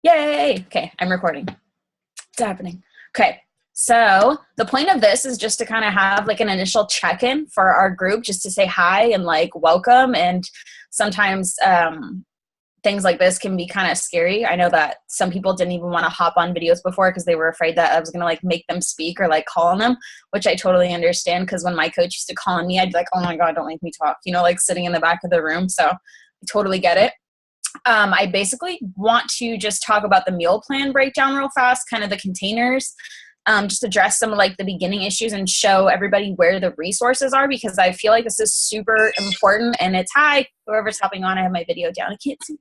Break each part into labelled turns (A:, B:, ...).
A: Yay! Okay, I'm recording. It's happening. Okay, so the point of this is just to kind of have like an initial check-in for our group, just to say hi and like welcome. And sometimes things like this can be kind of scary. I know that some people didn't even want to hop on videos before because they were afraid that I was going to like make them speak or like call on them, which I totally understand, because when my coach used to call on me, I'd be like, oh my God, don't make me talk, you know, like sitting in the back of the room. So I totally get it. I basically want to just talk about the meal plan breakdown real fast, kind of the containers, just address some of like the beginning issues and show everybody where the resources are, because I feel like this is super important. And it's, hi, whoever's hopping on, I have my video down. I can't see.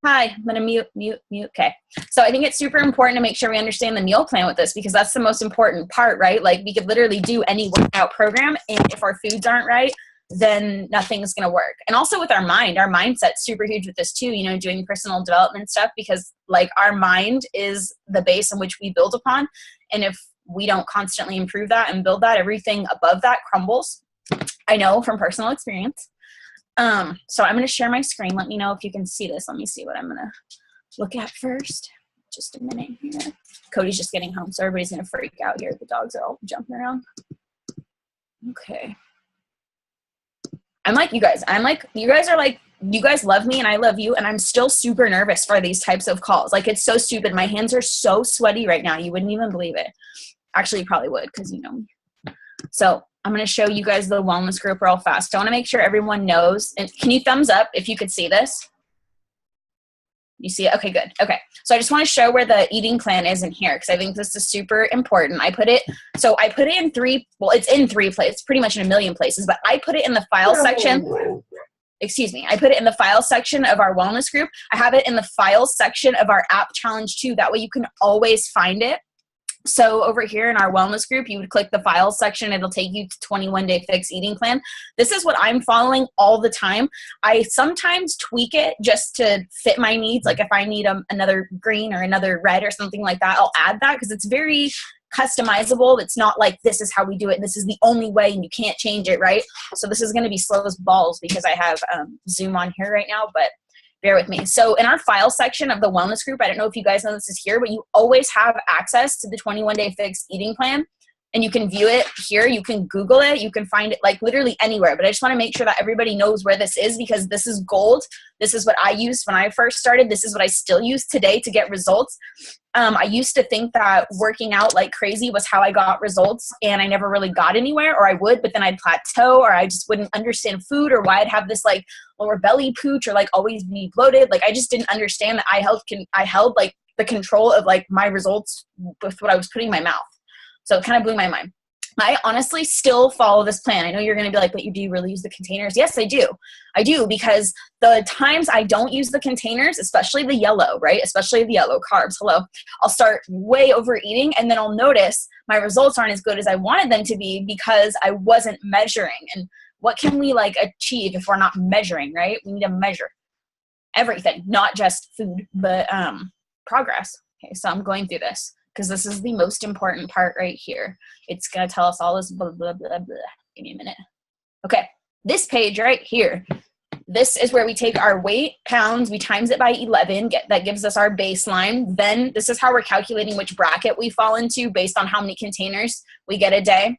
A: Hi, I'm going to mute. Okay. So I think it's super important to make sure we understand the meal plan with this, because that's the most important part, right? Like we could literally do any workout program, and if our foods aren't right, then nothing's going to work. And also with our mindset's super huge with this too, you know, doing personal development stuff, because like our mind is the base on which we build upon. And if we don't constantly improve that and build that, everything above that crumbles. I know from personal experience. So I'm going to share my screen. Let me know if you can see this. Let me see what I'm going to look at first. Just a minute here. Cody's just getting home, so everybody's going to freak out here. The dogs are all jumping around. Okay. I'm like you guys. You guys are like, you guys love me and I love you, and I'm still super nervous for these types of calls. Like, it's so stupid. My hands are so sweaty right now. You wouldn't even believe it. Actually, you probably would, because you know me. So I'm going to show you guys the wellness group real fast. I want to make sure everyone knows. And can you thumbs up if you could see this? You see it? Okay, good. Okay. So I just want to show where the eating plan is in here, because I think this is super important. I put it in three, well, it's in three places, pretty much in a million places, but I put it in the file section. Excuse me. I put it in the file section of our wellness group. I have it in the file section of our app challenge too. That way you can always find it. So over here in our wellness group, you would click the files section. It'll take you to 21-day fix eating plan. This is what I'm following all the time. I sometimes tweak it just to fit my needs. Like if I need another green or another red or something like that, I'll add that, because it's very customizable. It's not like this is how we do it, this is the only way, and you can't change it, right? So this is going to be slow as balls because I have Zoom on here right now, but bear with me. So in our file section of the wellness group, I don't know if you guys know this is here, but you always have access to the 21-day fixed eating plan, and you can view it here. You can Google it. You can find it like literally anywhere, but I just want to make sure that everybody knows where this is, because this is gold. This is what I used when I first started. This is what I still use today to get results. I used to think that working out like crazy was how I got results, and I never really got anywhere, or I would, but then I'd plateau, or I just wouldn't understand food, or why I'd have this like lower belly pooch, or like always be bloated. Like I just didn't understand that I held like the control of like my results with what I was putting in my mouth. So it kind of blew my mind. I honestly still follow this plan. I know you're going to be like, but do you really use the containers? Yes, I do. I do, because the times I don't use the containers, especially the yellow, right? Especially the yellow carbs, hello. I'll start way overeating, and then I'll notice my results aren't as good as I wanted them to be because I wasn't measuring. And what can we like achieve if we're not measuring, right? We need to measure everything, not just food, but progress. Okay, so I'm going through this, because this is the most important part right here. It's going to tell us all this blah, blah, blah, blah. Give me a minute. Okay, this page right here, this is where we take our weight, pounds, we times it by 11, that gives us our baseline. Then this is how we're calculating which bracket we fall into based on how many containers we get a day.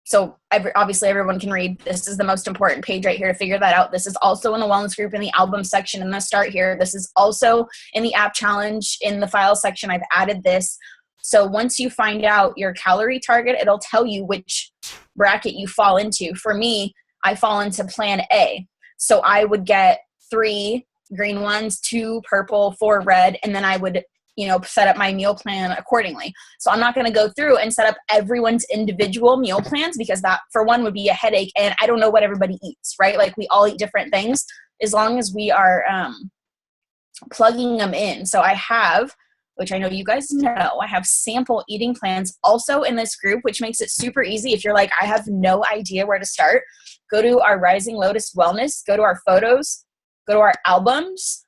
A: So obviously everyone can read. This is the most important page right here to figure that out. This is also in the wellness group in the album section in the start here. This is also in the app challenge in the file section. I've added this. So once you find out your calorie target, it'll tell you which bracket you fall into. For me, I fall into plan A. So I would get 3 green ones, 2 purple, 4 red, and then I would set up my meal plan accordingly. So I'm not going to go through and set up everyone's individual meal plans, because that for one would be a headache, and I don't know what everybody eats, right? Like we all eat different things, as long as we are plugging them in. So I have, which I know you guys know, I have sample eating plans also in this group, which makes it super easy. If you're like, I have no idea where to start, go to our Rising Lotus Wellness, go to our photos, go to our albums.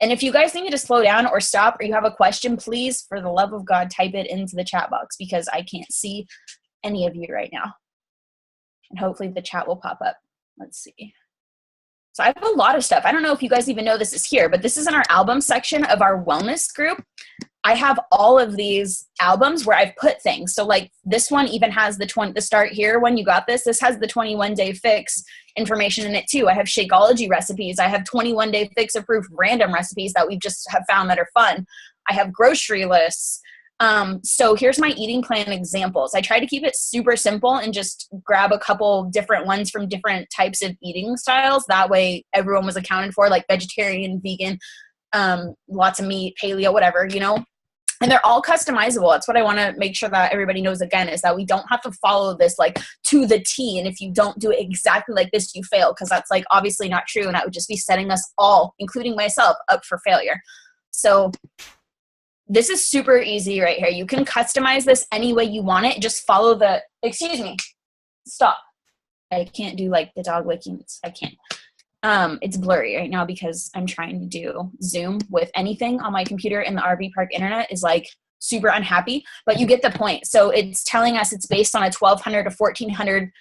A: And if you guys need me to slow down or stop, or you have a question, please, for the love of God, type it into the chat box, because I can't see any of you right now. And hopefully the chat will pop up. Let's see. So I have a lot of stuff. I don't know if you guys even know this is here, but this is in our album section of our wellness group. I have all of these albums where I've put things. So like this one even has the start here when you got this. This has the 21-day fix information in it too. I have Shakeology recipes. I have 21-day fix approved random recipes that we just have found that are fun. I have grocery lists. So here's my eating plan examples. I try to keep it super simple and just grab a couple different ones from different types of eating styles. That way everyone was accounted for, like vegetarian, vegan, lots of meat, paleo, whatever, you know, and they're all customizable. That's what I want to make sure that everybody knows again, is that we don't have to follow this like to the T. And if you don't do it exactly like this, you fail. Cause that's like obviously not true. And I would just be setting us all, including myself, up for failure. So this is super easy right here. You can customize this any way you want it. Just follow the, excuse me, stop. I can't do like the dog licking. I can't. It's blurry right now because I'm trying to do Zoom with anything on my computer, and the RV park internet is like super unhappy, but you get the point. So it's telling us it's based on a 1,200 to 1,400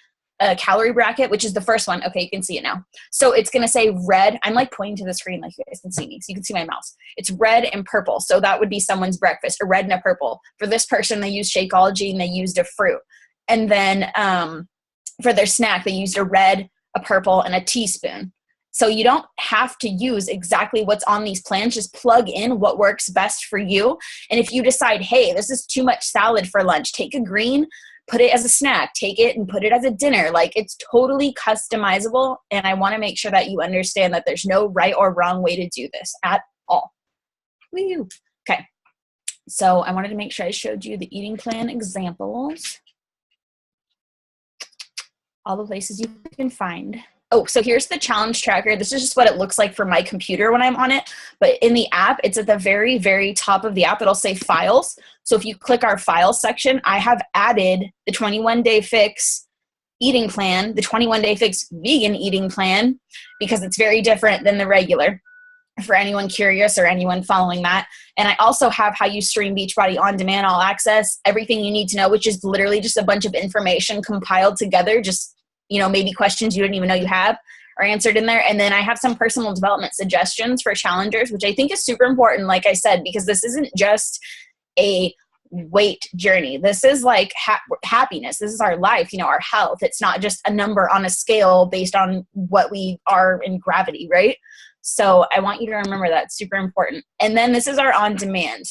A: calorie bracket, which is the first one. Okay, you can see it now. So it's going to say red. I'm like pointing to the screen like you guys can see me. So you can see my mouse. It's red and purple. So that would be someone's breakfast, a red and a purple. For this person, they used Shakeology and they used a fruit. And then for their snack, they used a red, a purple, and a teaspoon. So you don't have to use exactly what's on these plans. Just plug in what works best for you. And if you decide, hey, this is too much salad for lunch, take a green, put it as a snack, take it and put it as a dinner. Like, it's totally customizable. And I want to make sure that you understand that there's no right or wrong way to do this at all. Woo. Okay. So I wanted to make sure I showed you the eating plan examples. All the places you can find. Oh, so here's the challenge tracker. This is just what it looks like for my computer when I'm on it. But in the app, it's at the very, very top of the app. It'll say files. So if you click our files section, I have added the 21-day fix eating plan, the 21-day fix vegan eating plan, because it's very different than the regular, for anyone curious or anyone following that. And I also have how you stream Beachbody on demand, all access, everything you need to know, which is literally just a bunch of information compiled together, just, you know, maybe questions you didn't even know you have are answered in there. And then I have some personal development suggestions for challengers, which I think is super important, like I said, because this isn't just a weight journey. This is like happiness. This is our life, you know, our health. It's not just a number on a scale based on what we are in gravity, right? So I want you to remember that. It's super important. And then this is our on demand.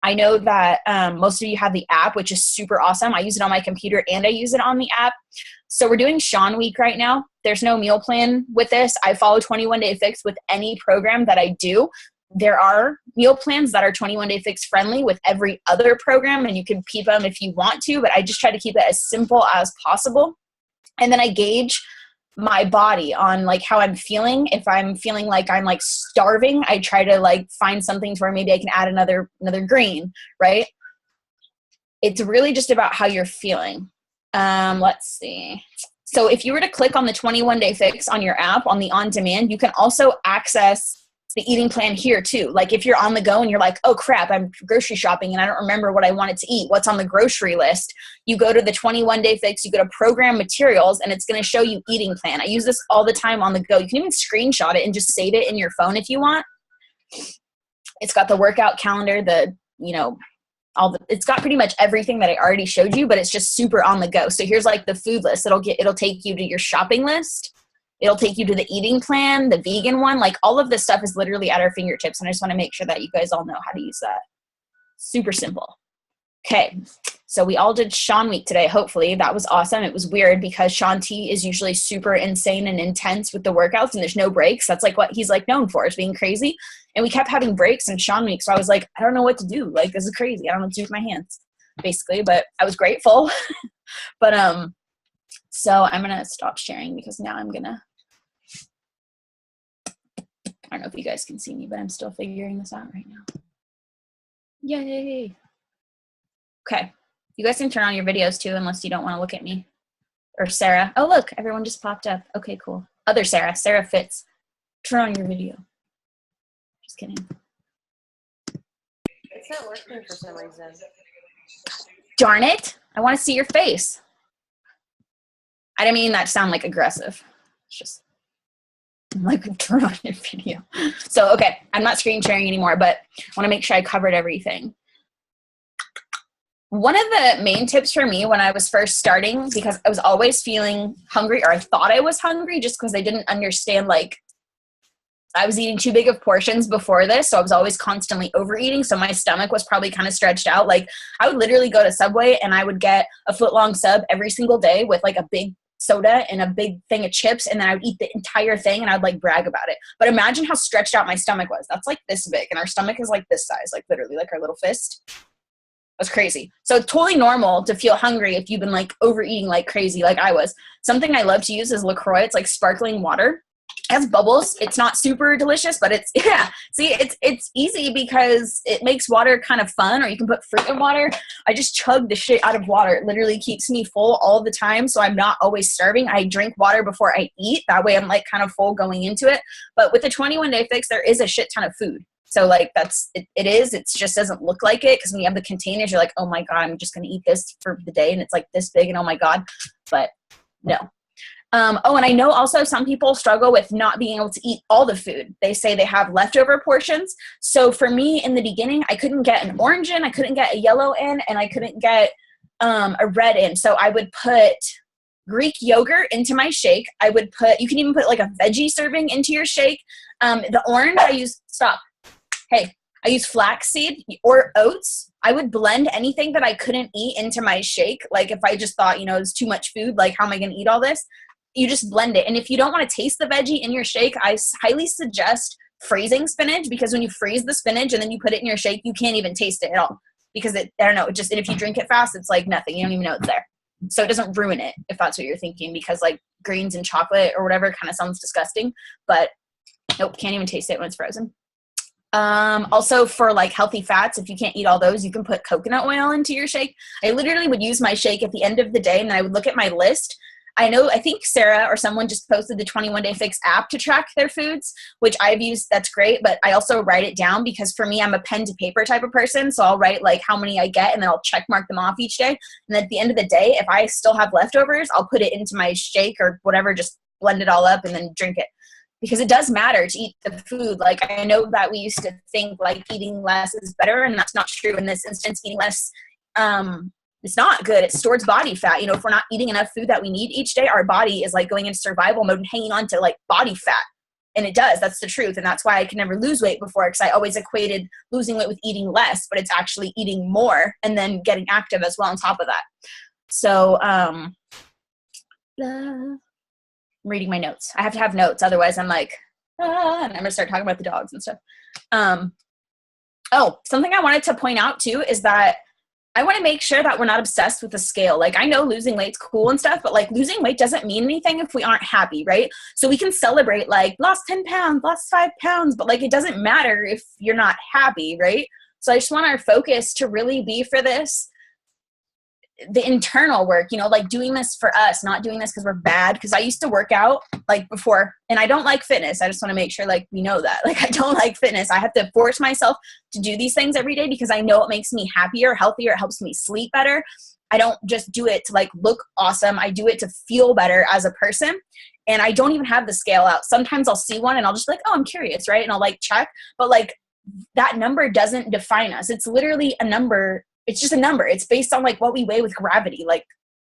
A: I know that most of you have the app, which is super awesome. I use it on my computer and I use it on the app. So we're doing Sean Week right now. There's no meal plan with this. I follow 21-day fix with any program that I do. There are meal plans that are 21-day fix friendly with every other program, and you can peep them if you want to, but I just try to keep it as simple as possible. And then I gauge my body on like how I'm feeling. If I'm feeling like I'm like starving, I try to like find something to where maybe I can add another grain, right? It's really just about how you're feeling. Let's see. So if you were to click on the 21-day fix on your app on the on demand, you can also access the eating plan here too. Like if you're on the go and you're like, oh crap, I'm grocery shopping and I don't remember what I wanted to eat, what's on the grocery list, you go to the 21-day fix, you go to program materials, and it's going to show you eating plan. I use this all the time on the go. You can even screenshot it and just save it in your phone if you want. It's got the workout calendar, it's got pretty much everything that I already showed you, but it's just super on the go. So here's like the food list. It'll take you to your shopping list. It'll take you to the eating plan, the vegan one. Like all of this stuff is literally at our fingertips. And I just want to make sure that you guys all know how to use that. Super simple. Okay. So we all did Sean Week today. Hopefully that was awesome. It was weird because Sean T is usually super insane and intense with the workouts and there's no breaks. That's like what he's like known for, is being crazy. And we kept having breaks in Sean Week. So I was like, I don't know what to do. Like, this is crazy. I don't know what to do with my hands basically, but I was grateful. But, so I'm going to stop sharing because now I don't know if you guys can see me, but I'm still figuring this out right now. Yay. Okay. You guys can turn on your videos too, unless you don't want to look at me. Or Sarah. Oh, look, everyone just popped up. Okay, cool. Other Sarah. Sarah Fitz. Turn on your video. Just kidding.
B: It's not working for some reason.
A: Darn it. I want to see your face. I didn't mean that to sound like aggressive. It's just I'm like, turn on your video. So, okay, I'm not screen sharing anymore, but I want to make sure I covered everything. One of the main tips for me when I was first starting, because I was always feeling hungry, or I thought I was hungry just because I didn't understand, like, I was eating too big of portions before this, so I was always constantly overeating, so my stomach was probably kind of stretched out. Like, I would literally go to Subway and I would get a foot-long sub every single day with like a big soda and a big thing of chips, and then I would eat the entire thing and I'd like brag about it. But imagine how stretched out my stomach was. That's like this big, and our stomach is like this size, like literally like our little fist. That's crazy. So it's totally normal to feel hungry if you've been like overeating like crazy, like I was. Something I love to use is LaCroix. It's like sparkling water. It has bubbles. It's not super delicious, but it's, yeah. See, it's easy because it makes water kind of fun, or you can put fruit in water. I just chug the shit out of water. It literally keeps me full all the time, so I'm not always starving. I drink water before I eat. That way I'm like kind of full going into it. But with the 21-day fix, there is a shit ton of food. So like that's, it is, it just doesn't look like it, because when you have the containers, you're like, oh my God, I'm just going to eat this for the day. And it's like this big, and oh my God, but no. Oh, and I know also some people struggle with not being able to eat all the food. They say they have leftover portions. So for me in the beginning, I couldn't get an orange in, I couldn't get a yellow in, and I couldn't get a red in. So I would put Greek yogurt into my shake. I would put, you can even put like a veggie serving into your shake. The orange I use, stop. Hey, I use flaxseed or oats. I would blend anything that I couldn't eat into my shake. Like if I just thought, it's too much food, like how am I going to eat all this? You just blend it. And if you don't want to taste the veggie in your shake, I highly suggest freezing spinach, because when you freeze the spinach and then you put it in your shake, you can't even taste it at all, because I don't know, and if you drink it fast, it's like nothing. You don't even know it's there. So it doesn't ruin it, if that's what you're thinking, because like greens and chocolate or whatever kind of sounds disgusting, but nope, can't even taste it when it's frozen. Also for like healthy fats, if you can't eat all those, you can put coconut oil into your shake. I literally would use my shake at the end of the day, and then I would look at my list. I think Sarah or someone just posted the 21-day fix app to track their foods, which I've used. That's great. But I also write it down, because for me, I'm a pen to paper type of person. So I'll write like how many I get, and then I'll check mark them off each day. And then at the end of the day, if I still have leftovers, I'll put it into my shake or whatever, just blend it all up and then drink it. Because it does matter to eat the food. Like I know that we used to think like eating less is better, and that's not true in this instance. Eating less, it's not good. It stores body fat. If we're not eating enough food that we need each day, our body is like going into survival mode and hanging on to like body fat. And it does. That's the truth. And that's why I could never lose weight before, because I always equated losing weight with eating less, but it's actually eating more and then getting active as well on top of that. So, I'm reading my notes. I have to have notes. Otherwise I'm like, and I'm going to start talking about the dogs and stuff. Something I wanted to point out too is that I want to make sure that we're not obsessed with the scale. Like I know losing weight's cool and stuff, but like losing weight doesn't mean anything if we aren't happy, right? So we can celebrate like lost 10 pounds, lost 5 pounds, but like it doesn't matter if you're not happy, right? So I just want our focus to really be for this, the internal work, like doing this for us, not doing this because we're bad. Because I used to work out like before, and I don't like fitness. I just want to make sure like we know that. Like I don't like fitness. I have to force myself to do these things every day because I know it makes me happier, healthier. It helps me sleep better. I don't just do it to like look awesome. I do it to feel better as a person. And I don't even have the scale out. Sometimes I'll see one and I'll just be like, oh, I'm curious, right? And I'll like check. But like that number doesn't define us. It's literally a number. It's just a number. It's based on like what we weigh with gravity. Like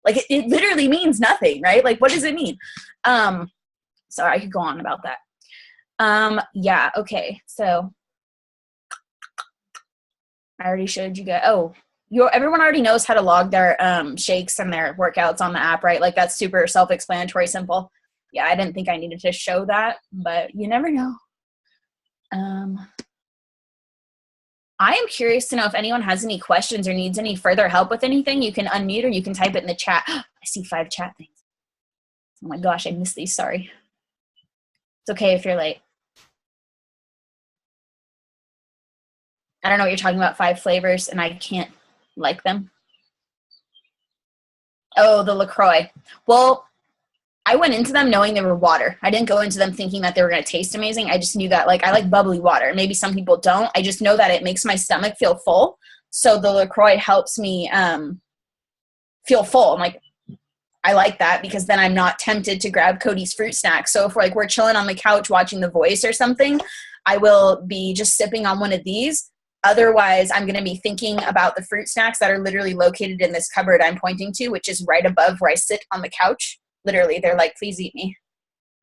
A: it literally means nothing, right? Like what does it mean? Sorry, I could go on about that. Yeah, okay. So I already showed you guys. Oh, everyone already knows how to log their shakes and their workouts on the app, right? Like that's super self-explanatory, simple. Yeah, I didn't think I needed to show that, but you never know. I am curious to know if anyone has any questions or needs any further help with anything. You can unmute or you can type it in the chat. I see 5 chat things. Oh my gosh, I missed these. Sorry. It's okay if you're late. I don't know what you're talking about, 5 flavors, and I can't like them. Oh, the LaCroix. Well, I went into them knowing they were water. I didn't go into them thinking that they were going to taste amazing. I just knew that, like, I like bubbly water. Maybe some people don't. I just know that it makes my stomach feel full. So the LaCroix helps me feel full. I'm like, I like that because then I'm not tempted to grab Cody's fruit snack. So if we're chilling on the couch watching The Voice or something, I will be just sipping on one of these. Otherwise, I'm going to be thinking about the fruit snacks that are literally located in this cupboard I'm pointing to, which is right above where I sit on the couch. Literally, they're like, please eat me,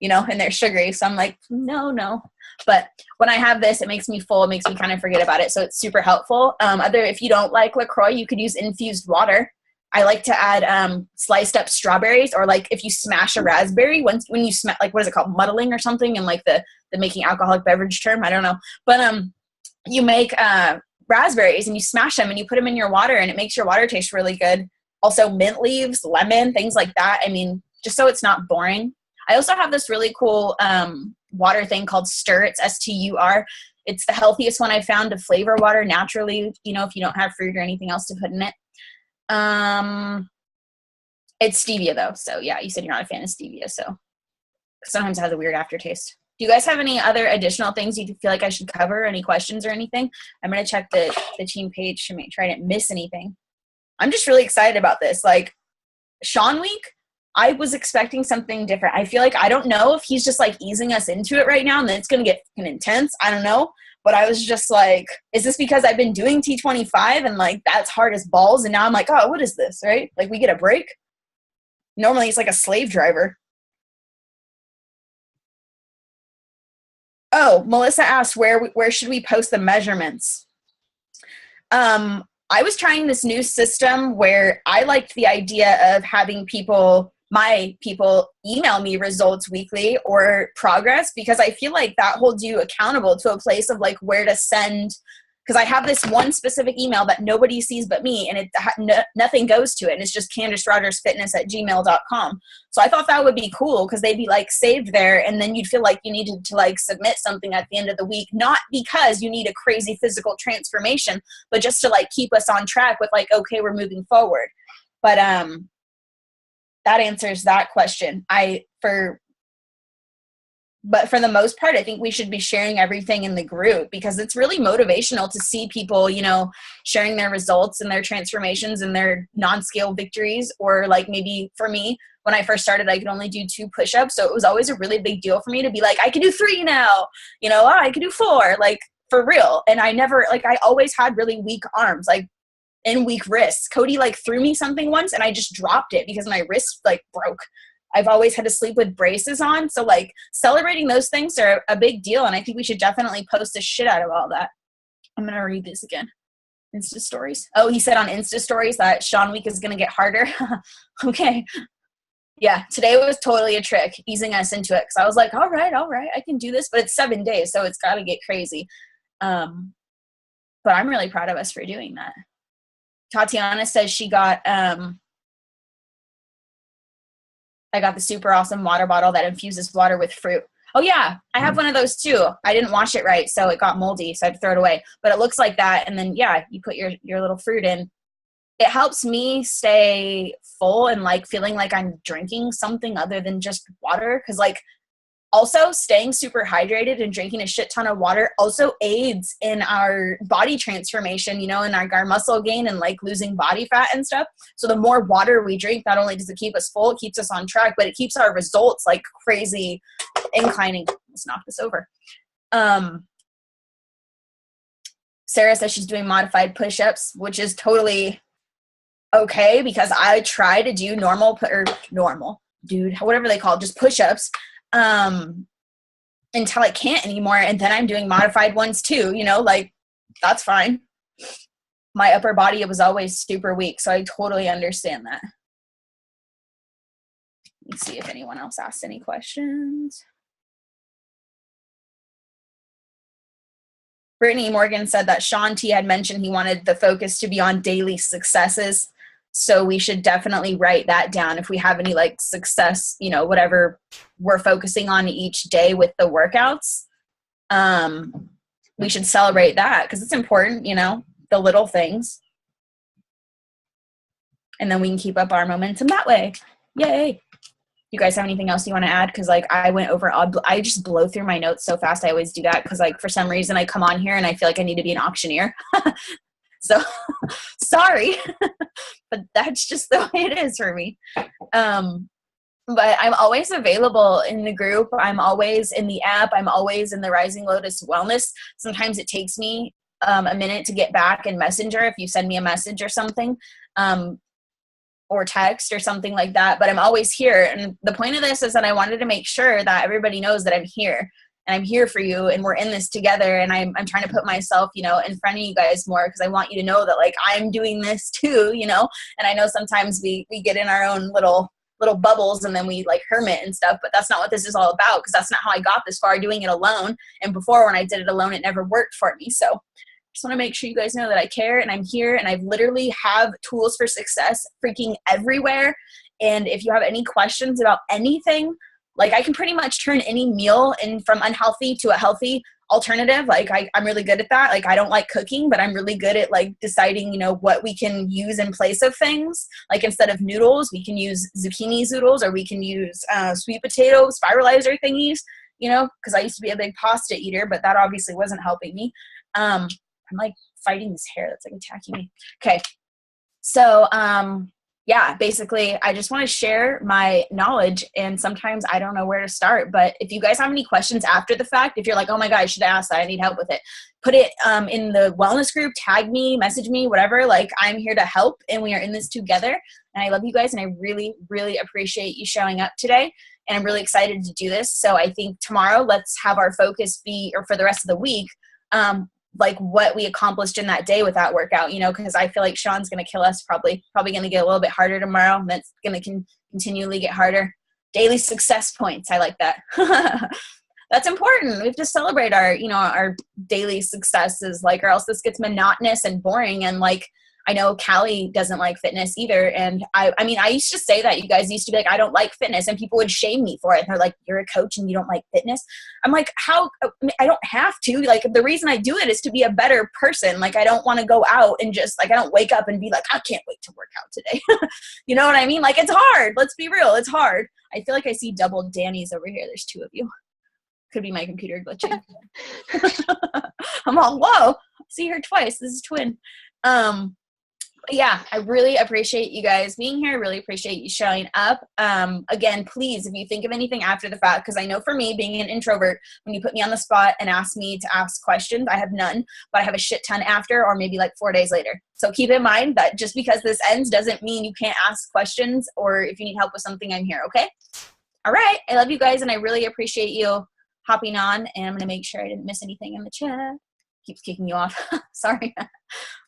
A: and they're sugary. So I'm like, no. But when I have this, it makes me full. It makes me kind of forget about it. So it's super helpful. If you don't like LaCroix, you could use infused water. I like to add sliced up strawberries, or like if you smash a raspberry, when you smash, like, what is it called? Muddling or something, and like the making alcoholic beverage term. I don't know. But you make raspberries and you smash them and you put them in your water and it makes your water taste really good. Also mint leaves, lemon, things like that. I mean, just so it's not boring. I also have this really cool water thing called Stir. It's STUR. It's the healthiest one I've found to flavor water naturally, if you don't have fruit or anything else to put in it. It's stevia though. So yeah, you said you're not a fan of stevia. So sometimes it has a weird aftertaste. Do you guys have any other additional things you feel like I should cover? Any questions or anything? I'm going to check the team page to make sure I didn't miss anything. I'm just really excited about this. Like Sean Week, I was expecting something different. I feel like, I don't know if he's just like easing us into it right now and then it's going to get fucking intense. I don't know. But I was just like, is this because I've been doing T25 and like that's hard as balls? And now I'm like, oh, what is this, right? Like we get a break. Normally it's like a slave driver. Oh, Melissa asked where should we post the measurements? I was trying this new system where I liked the idea of having my people email me results weekly or progress, because I feel like that holds you accountable to a place of like where to send, because I have this one specific email that nobody sees but me, and nothing goes to it, and it's just CandiceRogersFitness@gmail.com. So I thought that would be cool because they'd be like saved there, and then you'd feel like you needed to like submit something at the end of the week, not because you need a crazy physical transformation, but just to like keep us on track with like, okay, we're moving forward. But that answers that question. But for the most part, I think we should be sharing everything in the group because it's really motivational to see people, sharing their results and their transformations and their non-scale victories. Or like maybe for me, when I first started, I could only do 2 push-ups. So it was always a really big deal for me to be like, I can do 3 now, I can do 4, like for real. And I always had really weak arms, like, and weak wrists. Cody like threw me something once and I just dropped it because my wrist like broke. I've always had to sleep with braces on. So like celebrating those things are a big deal. And I think we should definitely post the shit out of all that. I'm going to read this again. Insta stories. Oh, he said on Insta stories that Sean Week is going to get harder. Okay. Yeah. Today was totally a trick, easing us into it. Cause I was like, all right, I can do this, but it's 7 days. So it's got to get crazy. But I'm really proud of us for doing that. Tatiana says she got, I got the super awesome water bottle that infuses water with fruit. Oh yeah, I have one of those too. I didn't wash it right, so it got moldy, so I had to throw it away. But it looks like that, and then yeah, you put your little fruit in. It helps me stay full and like feeling like I'm drinking something other than just water. Because like also staying super hydrated and drinking a shit ton of water also aids in our body transformation, and our muscle gain and like losing body fat and stuff. So the more water we drink, not only does it keep us full, it keeps us on track, but it keeps our results like crazy inclining. Let's knock this over. Sarah says she's doing modified push-ups, which is totally okay because I try to do normal, whatever they call it, just push-ups. Until I can't anymore. And then I'm doing modified ones too, like that's fine. My upper body was always super weak. So I totally understand that. Let's see if anyone else asked any questions. Brittany Morgan said that Sean T had mentioned he wanted the focus to be on daily successes. So we should definitely write that down if we have any like success, whatever we're focusing on each day with the workouts. We should celebrate that because it's important, the little things. And then we can keep up our momentum that way. Yay. You guys have anything else you want to add? Because like I went over, I just blow through my notes so fast. I always do that because like for some reason I come on here and I feel like I need to be an auctioneer. So sorry, but that's just the way it is for me. But I'm always available in the group. I'm always in the app. I'm always in the Rising Lotus Wellness. Sometimes it takes me a minute to get back in Messenger if you send me a message or something, or text or something like that. But I'm always here. And the point of this is that I wanted to make sure that everybody knows that I'm here. And I'm here for you, and we're in this together, and I'm trying to put myself, you know, in front of you guys more, because I want you to know that, like, I'm doing this too, you know. And I know sometimes we get in our own little bubbles, and then we like hermit and stuff, but that's not what this is all about, because that's not how I got this far doing it alone. And before, when I did it alone, it never worked for me. So just want to make sure you guys know that I care, and I'm here, and I literally have tools for success freaking everywhere. And if you have any questions about anything, like, I can pretty much turn any meal in from unhealthy to a healthy alternative. Like, I'm really good at that. Like, I don't like cooking, but I'm really good at like deciding, you know, what we can use in place of things. Like, instead of noodles, we can use zucchini zoodles, or we can use sweet potato spiralizer thingies, you know, because I used to be a big pasta eater, but that obviously wasn't helping me. I'm like fighting this hair that's like attacking me. Okay. So, yeah, basically, I just want to share my knowledge, and sometimes I don't know where to start. But if you guys have any questions after the fact, if you're like, oh my God, I should ask that, I need help with it, put it in the wellness group, tag me, message me, whatever. Like, I'm here to help, and we are in this together. And I love you guys, and I really, really appreciate you showing up today. And I'm really excited to do this. So I think tomorrow, let's have our focus be, or for the rest of the week, like what we accomplished in that day with that workout, you know, because I feel like Sean's going to kill us, probably going to get a little bit harder tomorrow. And that's going to continually get harder. Daily success points. I like that. That's important. We have to celebrate our, you know, our daily successes, like, or else this gets monotonous and boring. And like, I know Callie doesn't like fitness either. And I mean, I used to say that. You guys used to be like, I don't like fitness, and people would shame me for it. And they're like, you're a coach and you don't like fitness? I'm like, how? I don't have to. Like, the reason I do it is to be a better person. Like, I don't want to go out and just like, I don't wake up and be like, I can't wait to work out today. You know what I mean? Like, it's hard. Let's be real. It's hard. I feel like I see double Danny's over here. There's two of you. Could be my computer glitching. I'm all, whoa, I see her twice. This is twin. Yeah, I really appreciate you guys being here. I really appreciate you showing up. Again, please, if you think of anything after the fact, because I know for me, being an introvert, when you put me on the spot and ask me to ask questions, I have none, but I have a shit ton after, or maybe like 4 days later. So keep in mind that just because this ends doesn't mean you can't ask questions, or if you need help with something, I'm here, okay? All right, I love you guys, and I really appreciate you hopping on, and I'm going to make sure I didn't miss anything in the chat. Keeps kicking you off. Sorry.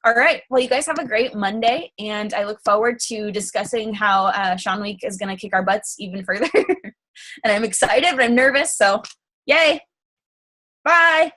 A: All right. Well, you guys have a great Monday, and I look forward to discussing how Sean Week is going to kick our butts even further. And I'm excited, but I'm nervous. So yay. Bye.